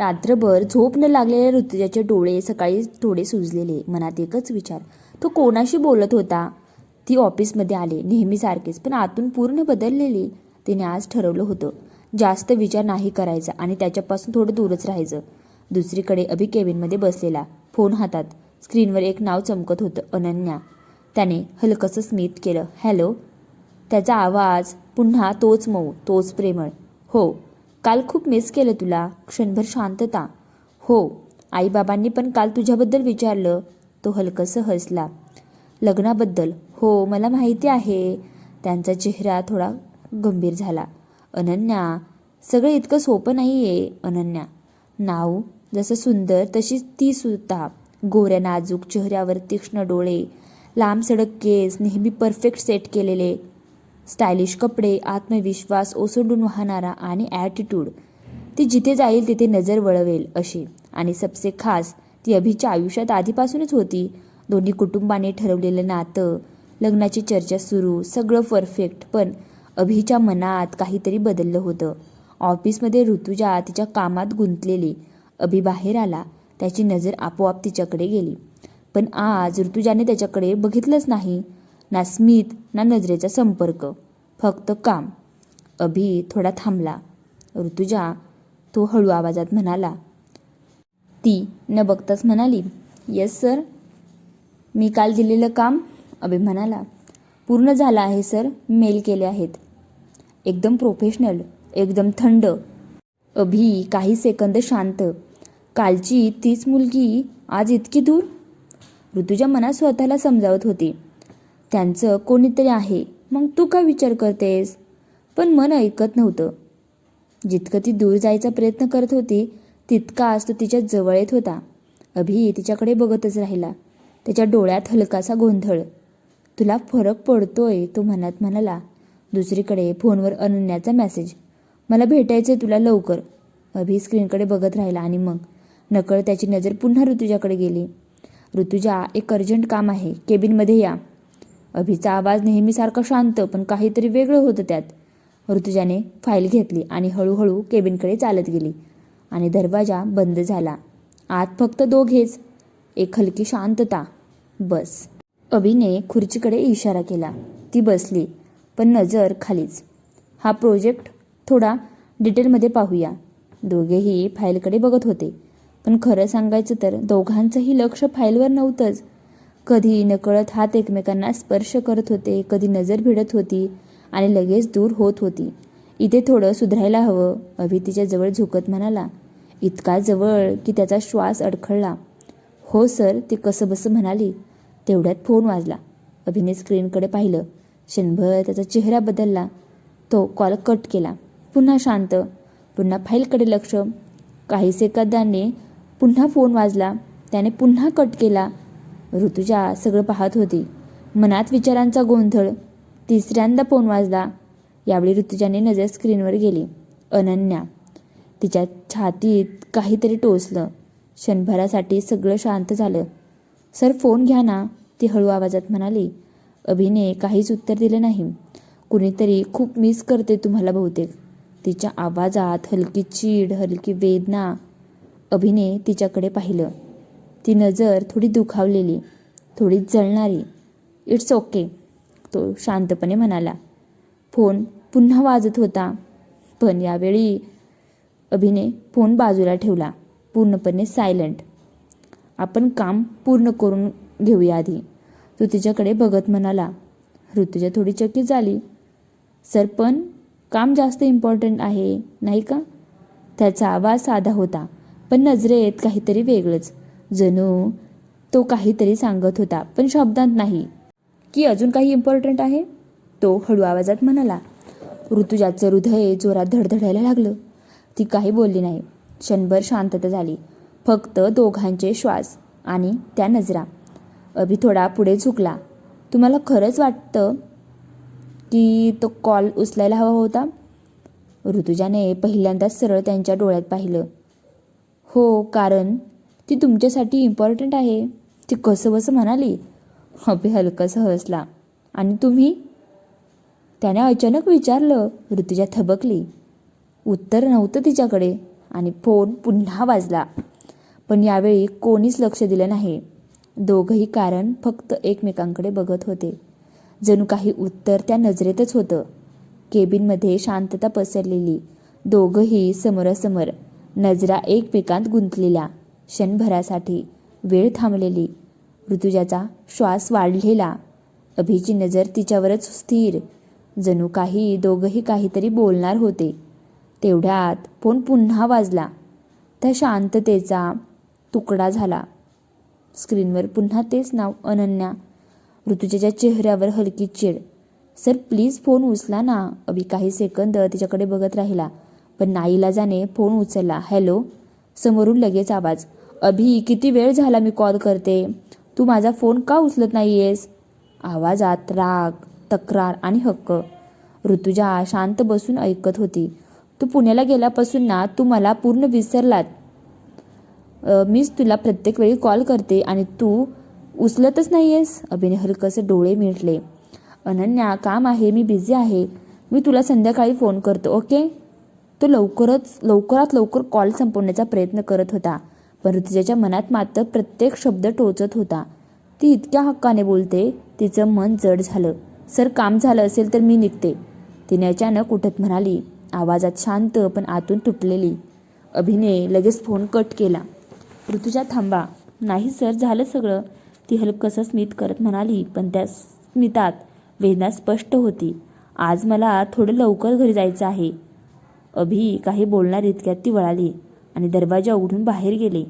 रात्रभर झोप न लागलेल्या ऋतुजाचे डोळे सकाळी थोडे सुजलेले. मनात एकच विचार, तो कोणाशी बोलत होता? ती ऑफिसमध्ये आले नेहमीसारखेच, पण आतून पूर्ण बदललेली. तिने आज ठरवलं होतं जास्त विचार नाही करायचा आणि त्याच्यापासून थोडं दूरच राहायचं. दुसरीकडे अभि केबिनमध्ये बसलेला, फोन हातात. स्क्रीनवर एक नाव चमकत होतं, अनन्या. त्याने हलकंसं स्मित केलं, हॅलो. त्याचा आवाज पुन्हा तोच मऊ, तोच प्रेमळ. हो, काल खूप मिस केलं तुला. क्षणभर शांतता. हो, आईबाबांनी पण काल तुझ्याबद्दल विचारलं. तो हलकंसं हसला. लग्नाबद्दल? हो, मला माहिती आहे. त्यांचा चेहरा थोडा गंभीर झाला. अनन्या, सगळं इतकं सोपं नाही आहे अनन्या. नाव जसं सुंदर तशीच ती सुद्धा. गोऱ्या नाजूक चेहऱ्यावर तीक्ष्ण डोळे, लांब सडक केस, नेहमी परफेक्ट सेट केलेले, स्टायलिश कपडे, आत्मविश्वास ओसंडून वाहणारा आणि ॲटिट्यूड. ती जिथे जाईल तिथे नजर वळवेल अशी. आणि सबसे खास, ती अभिच्या आयुष्यात आधीपासूनच होती. दोन्ही कुटुंबाने ठरवलेलं नातं, लग्नाची चर्चा सुरू, सगळं परफेक्ट. पण अभिच्या मनात काहीतरी बदललं होतं. ऑफिसमध्ये ऋतुजा तिच्या कामात गुंतलेली. अभि बाहेर आला, त्याची नजर आपोआप तिच्याकडे गेली. पण आज ऋतुजाने त्याच्याकडे बघितलंच नाही. ना स्मित ना नजरेचा संपर्क, फक्त काम. अभि थोडा थांबला. ऋतुजा, तो हळू आवाजात म्हणाला. ती न बघताच म्हणाली, येस सर. मी काल दिलेलं काम? अभि म्हणाला, पूर्ण झालं आहे सर, मेल केले आहेत. एकदम प्रोफेशनल, एकदम थंड. अभि काही सेकंद शांत. कालची तीच मुलगी आज इतकी दूर? ऋतुजा मनात स्वतःला समजावत होती, त्यांचं कोणीतरी आहे, मग तू का विचार करतेस? पण मन ऐकत नव्हतं. जितकं ती दूर जायचा प्रयत्न करत होती तितकाच तो तिच्या जवळ येत होता. अभि तिच्याकडे बघतच राहिला. त्याच्या डोळ्यात हलकासा गोंधळ. तुला फरक पडतोय, तो मनात म्हणाला. दुसरीकडे फोनवर अनन्याचा मेसेज, मला भेटायचंय तुला लवकर. अभि स्क्रीनकडे बघत राहिला आणि मग नकळत त्याची नजर पुन्हा ऋतुजाकडे गेली. ऋतुजा, एक अर्जंट काम आहे, केबिनमध्ये या. अभिचा आवाज नेहमीसारखा शांत, पण काहीतरी वेगळं होतं त्यात. ऋतुजाने फाईल घेतली आणि हळूहळू केबिनकडे चालत गेली आणि दरवाजा बंद झाला. आत फक्त दोघेच. एक हलकी शांतता. बस. अभिने खुर्चीकडे इशारा केला. ती बसली, पण नजर खालीच. हा प्रोजेक्ट थोडा डिटेलमध्ये पाहूया. दोघेही फाईलकडे बघत होते, पण खरं सांगायचं तर दोघांचंही लक्ष फाईलवर नव्हतंच. कधी नकळत हात एकमेकांना स्पर्श करत होते, कधी नजर भिडत होती आणि लगेच दूर होत होती. इथे थोडं सुधारायला हवं, अभि तिच्या जवळ झुकत म्हणाला. इतका जवळ की त्याचा श्वास अडखळला. हो सर, ती कसंबसं म्हणाली. तेवढ्यात फोन वाजला. अभिने स्क्रीनकडे पाहिलं. क्षणभर त्याचा चेहरा बदलला. तो कॉल कट केला. पुन्हा शांत. पुन्हा फाईलकडे लक्ष. काही सेकंदांनी पुन्हा फोन वाजला. त्याने पुन्हा कट केला. ऋतुजा सगळं पाहत होती, मनात विचारांचा गोंधळ. तिसऱ्यांदा फोन वाजला. यावेळी ऋतुजाने नजर स्क्रीनवर गेली. अनन्या. तिच्या छातीत काहीतरी टोचलं. क्षणभरासाठी सगळं शांत झालं. सर, फोन घ्या ना, ती हळू आवाजात म्हणाली. अभिने काहीच उत्तर दिलं नाही. कुणीतरी खूप मिस करते तुम्हाला बहुतेक. तिच्या आवाजात हलकी चीड, हलकी वेदना. अभिने तिच्याकडे पाहिलं. ती नजर थोडी दुखावलेली, थोडी जळणारी. इट्स ओके, तो शांतपणे म्हणाला. फोन पुन्हा वाजत होता, पण यावेळी अभिने फोन बाजूला ठेवला. पूर्णपणे सायलंट. आपण काम पूर्ण करून घेऊया आधी, तो तिच्याकडे बघत म्हणाला. ऋतुजा थोडी चकित झाली. सर, पण काम जास्त इम्पॉर्टंट आहे, नाही का? त्याचा आवाज साधा होता, पण नजरेत काहीतरी वेगळंच. जणू तो काहीतरी सांगत होता, पण शब्दांत नाही. की अजून काही इम्पॉर्टंट आहे, तो हळू आवाजात म्हणाला. ऋतुजाचं हृदय जोरात धडधडायला लागलं. ती काही बोलली नाही. क्षणभर शांतता झाली. फक्त दोघांचे श्वास आणि त्या नजरा. अभि थोडा पुढे झुकला. तुम्हाला खरंच वाटतं की तो कॉल उचलायला हवा होता? ऋतुजाने पहिल्यांदाच सरळ त्यांच्या डोळ्यात पाहिलं. हो, कारण ती तुमच्यासाठी इम्पॉर्टंट आहे, ती कसंबसं म्हणाली. अभि हलकंसं हसला. आणि तुम्ही? त्याने अचानक विचारलं. ऋतुजा थबकली. उत्तर नव्हतं तिच्याकडे. आणि फोन पुन्हा वाजला. पण यावेळी कोणीच लक्ष दिलं नाही. दोघंही कारण फक्त एकमेकांकडे बघत होते. जणू काही उत्तर त्या नजरेतच होतं. केबिनमध्ये शांतता पसरलेली. दोघंही समोरासमोर, नजरा एकमेकांत गुंतलेल्या. क्षणभरासाठी वेळ थांबलेली. ऋतुजाचा श्वास वाढलेला. अभिची नजर तिच्यावरच स्थिर. जणू काही दोघंही काहीतरी बोलणार होते. तेवढ्यात फोन पुन्हा वाजला. त्या शांततेचा तुकडा झाला. स्क्रीनवर पुन्हा तेच नाव, अनन्या. ऋतुजाच्या चेहऱ्यावर हलकी चिड. सर प्लीज फोन उचला ना. अभि काही सेकंद तिच्याकडे बघत राहिला, पण नाईलाजाने फोन उचलला. हॅलो. समोरून लगेच आवाज. अभि, किती वेळ झाला मी कॉल करते, तू माझा फोन का उचलत नाहीयेस? आवाजात राग, तक्रार आणि हक्क. ऋतुजा शांत बसून ऐकत होती. तू पुण्याला गेल्यापासून ना तू मला पूर्ण विसरलात. मीच तुला प्रत्येक वेळी कॉल करते आणि तू उचलतच नाहीयेस. अभिने हलकसे डोळे मिटले. अनन्या, काम आहे, मी बिझी आहे, मी तुला संध्याकाळी फोन करतो, ओके. तो लवकरात लवकर कॉल संपवण्याचा प्रयत्न करत होता, पण ऋतुजाच्या मनात मात्र प्रत्येक शब्द टोचत होता. ती इतक्या हक्काने बोलते, तिचं मन जड झालं. सर, काम झालं असेल तर मी निघते, तिने अचानक उठत म्हणाली, आवाजात शांत पण आतून तुटलेली. अभिने लगेच फोन कट केला. ऋतुजा, थांबा. नाही सर, झालं सगळं, ती हलकसं स्मित करत म्हणाली, पण त्या स्मितात वेदना स्पष्ट होती. आज मला थोडं लवकर घरी जायचं आहे. अभि काही बोलणार इतक्यात ती वळाली आणि दरवाजा उघडून बाहेर गेले.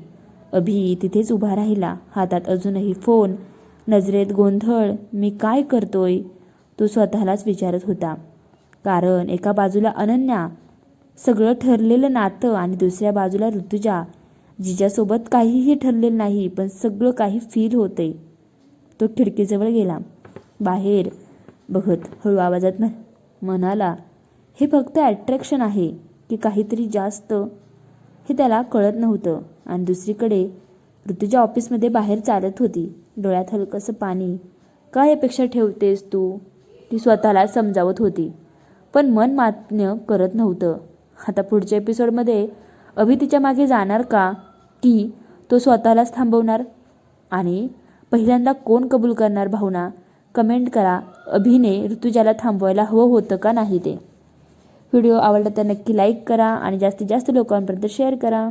अभि तिथेच उभा राहिला, हातात अजूनही फोन, नजरेत गोंधळ. मी काय करतोय, तो स्वतःलाच विचारत होता. कारण एका बाजूला अनन्या, सगळं ठरलेलं नातं, आणि दुसऱ्या बाजूला ऋतुजा, जिच्यासोबत काहीही ठरलेलं नाही पण सगळं काही फील होते. तो खिडकीजवळ गेला. बाहेर बघत हळू आवाजात म्हणाला, हे फक्त अट्रॅक्शन आहे की काहीतरी जास्त, हे त्याला कळत नव्हतं. आणि दुसरीकडे ऋतुजा ऑफिसमध्ये बाहेर चालत होती, डोळ्यात हलकंसं पाणी. काय अपेक्षा ठेवतेस तू, ती स्वतःला समजावत होती, पण मन मान्य करत नव्हतं. आता पुढच्या एपिसोडमध्ये अभि तिच्या मागे जाणार का, की तो स्वतःलाच थांबवणार? आणि पहिल्यांदा कोण कबूल करणार भावना? कमेंट करा. अभिने ऋतुजाला थांबवायला हवं होतं का नाही ते. व्हिडिओ आवडला तर नक्की लाईक करा आणि जास्तीत जास्त लोकांपर्यंत शेअर करा.